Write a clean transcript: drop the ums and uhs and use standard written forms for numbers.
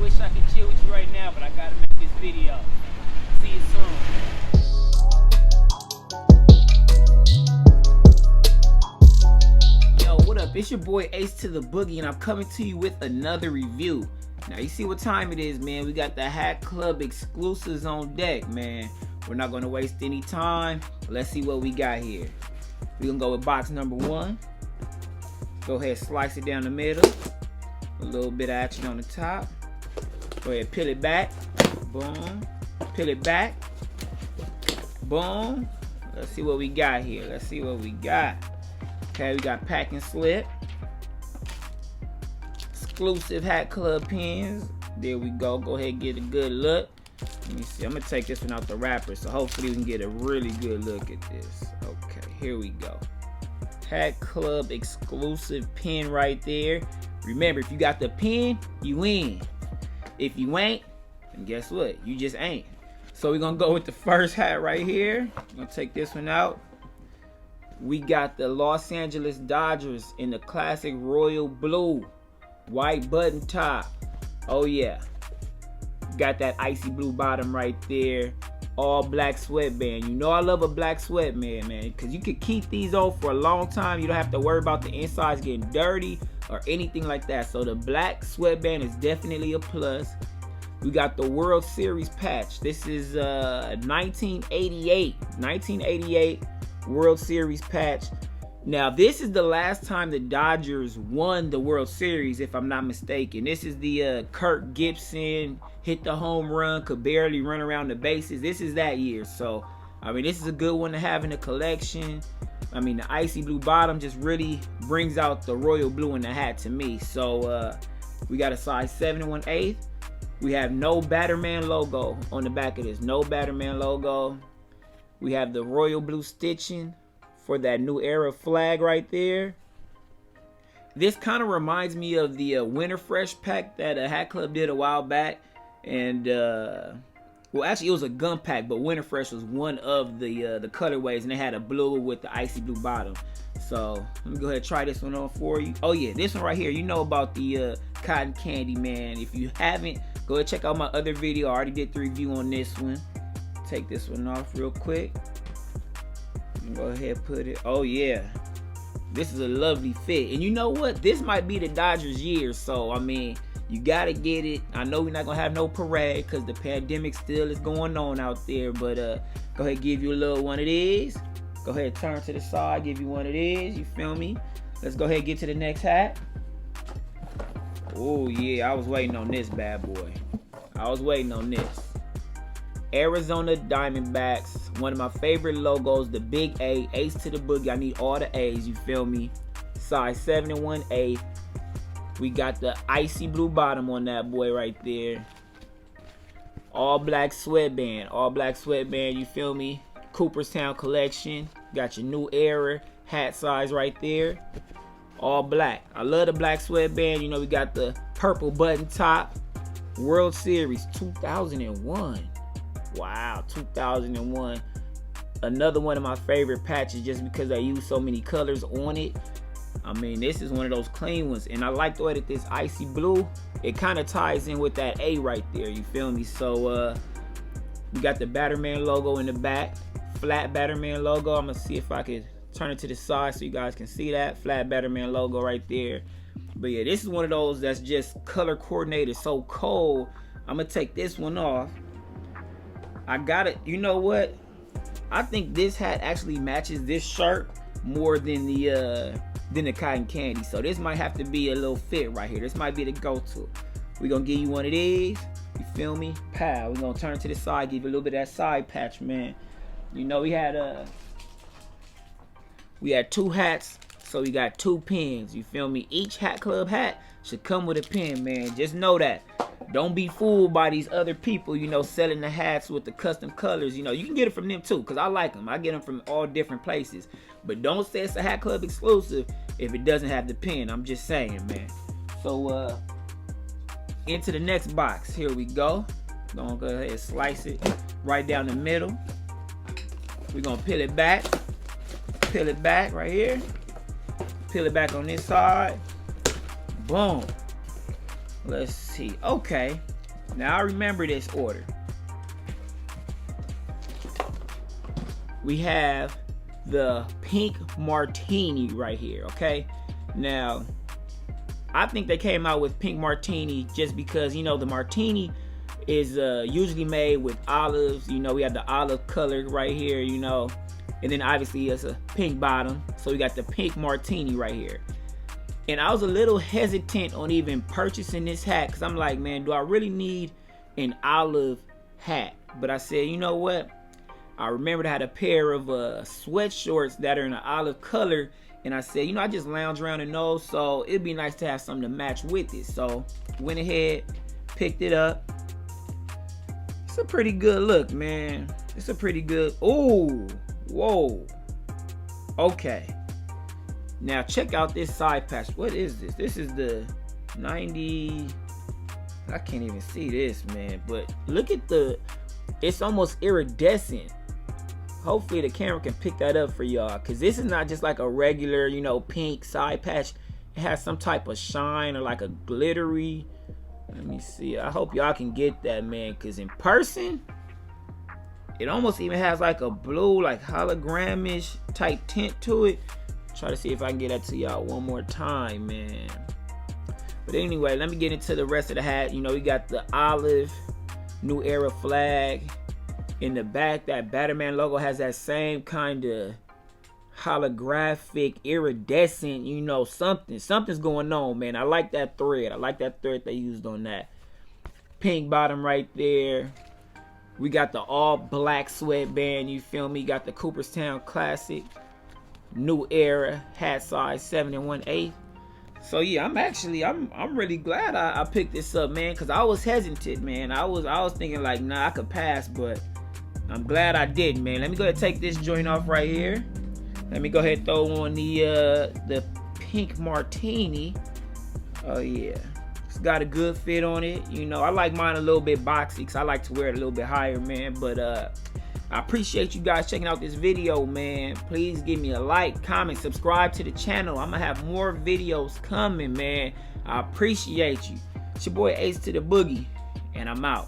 wish I could chill with you right now, but I gotta make this video. See you soon. Yo, what up? It's your boy Ace to the Boogie, and I'm coming to you with another review. Now, you see what time it is, man. We got the Hat Club exclusives on deck, man. We're not gonna waste any time. Let's see what we got here. We're gonna go with box number 1. Go ahead, slice it down the middle. A little bit of action on the top. Go ahead, peel it back. Boom. Peel it back. Boom. Let's see what we got here. Let's see what we got. Okay, we got pack and slip. Exclusive Hat Club pins. There we go. Go ahead and get a good look. Let me see. I'm gonna take this one out the wrapper, so hopefully we can get a really good look at this. Okay, here we go. Hat Club exclusive pin right there. Remember, if you got the pin, you win. If you ain't, then guess what? You just ain't. So we're gonna go with the first hat right here. I'm gonna take this one out. We got the Los Angeles Dodgers in the classic royal blue. White button top. Oh yeah. Got that icy blue bottom right there. All black sweatband. You know I love a black sweatband, man, because you could keep these on for a long time. You don't have to worry about the insides getting dirty or anything like that. So the black sweatband is definitely a plus. We got the World Series patch. This is 1988 World Series patch. Now, this is the last time the Dodgers won the World Series, if I'm not mistaken. This is the Kirk Gibson hit the home run, could barely run around the bases. This is that year. So, I mean, this is a good one to have in the collection. I mean, the icy blue bottom just really brings out the royal blue in the hat to me. So, we got a size 7 1/8. We have no Batterman logo on the back of this. No Batterman logo. We have the royal blue stitching for that new era flag right there. This kind of reminds me of the Winter Fresh pack that Hat Club did a while back. And, well, actually, it was a gun pack, but Winter Fresh was one of the colorways, and they had a blue with the icy blue bottom. So, let me go ahead and try this one on for you. Oh, yeah, this one right here. You know about the cotton candy, man. If you haven't, go ahead and check out my other video. I already did the review on this one. Take this one off real quick. Go ahead, put it. Oh yeah, this is a lovely fit. And you know what? This might be the Dodgers' year. So I mean, you gotta get it. I know we're not gonna have no parade because the pandemic still is going on out there. But go ahead, give you a little one of these. Go ahead, turn to the side, give you one of these. You feel me? Let's go ahead and get to the next hat. Oh yeah, I was waiting on this bad boy. I was waiting on this. Arizona Diamondbacks, one of my favorite logos, the big A, Ace to the Boogie. I need all the A's, you feel me? Size 7 1/8. We got the icy blue bottom on that boy right there. All black sweatband, you feel me? Cooperstown collection. Got your new era hat size right there. All black. I love the black sweatband. You know, we got the purple button top. World Series 2001. Wow, 2001. Another one of my favorite patches just because I use so many colors on it. I mean, this is one of those clean ones. And I like the way that this icy blue, it kind of ties in with that A right there. You feel me? So, we got the Batterman logo in the back. Flat Batterman logo. I'm going to see if I could turn it to the side so you guys can see that. Flat Batterman logo right there. But yeah, this is one of those that's just color coordinated. So cold. I'm going to take this one off. I got it. You know what? I think this hat actually matches this shirt more than the cotton candy. So this might have to be a little fit right here. This might be the go-to. We're gonna give you one of these. You feel me? Pow. We're gonna turn it to the side, give you a little bit of that side patch, man. You know we had 2 hats, so we got 2 pins. You feel me? Each Hat Club hat should come with a pin, man. Just know that. Don't be fooled by these other people, you know, selling the hats with the custom colors. You know, you can get it from them too, because I like them. I get them from all different places. But don't say it's a Hat Club exclusive if it doesn't have the pin. I'm just saying, man. So, into the next box. Here we go. Gonna go ahead and slice it right down the middle. We're gonna peel it back. Peel it back right here. Peel it back on this side. Boom. Let's see. Okay. Now I remember this order. We have the pink martini right here, okay? Now, I think they came out with pink martini just because, you know, the martini is usually made with olives. You know, we have the olive color right here, you know, and then obviously it's a pink bottom. So we got the pink martini right here. And I was a little hesitant on even purchasing this hat because I'm like, man, do I really need an olive hat? But I said, you know what? I remembered I had a pair of sweatshorts that are in an olive color, and I said, you know, I just lounge around in those, so it'd be nice to have something to match with it. So went ahead, picked it up. It's a pretty good look, man. It's a pretty good. Oh, whoa. Okay. Now check out this side patch. What is this? This is the 90. I can't even see this, man. But look at the. It's almost iridescent. Hopefully the camera can pick that up for y'all, because this is not just like a regular, you know, pink side patch. It has some type of shine or like a glittery. Let me see. I hope y'all can get that, man, because in person it almost even has like a blue, like hologramish type tint to it. Try to see if I can get that to y'all one more time, man. But anyway, let me get into the rest of the hat. You know, we got the olive New Era flag. In the back, that Batman logo has that same kind of holographic, iridescent, you know, something's going on, man. I like that thread. I like that thread they used on that. Pink bottom right there. We got the all black sweatband, you feel me? Got the Cooperstown Classic New Era hat size 7 1/8. So yeah, I'm really glad I picked this up, man, because I was hesitant, man. I was thinking like, nah, I could pass, but I'm glad I did, man. Let me go ahead and take this joint off right here. Let me go ahead and throw on the pink martini. Oh yeah, it's got a good fit on it. You know, I like mine a little bit boxy because I like to wear it a little bit higher, man. But I appreciate you guys checking out this video, man. Please give me a like, comment, subscribe to the channel. I'm gonna have more videos coming, man. I appreciate you. It's your boy Ace to the Boogie, and I'm out.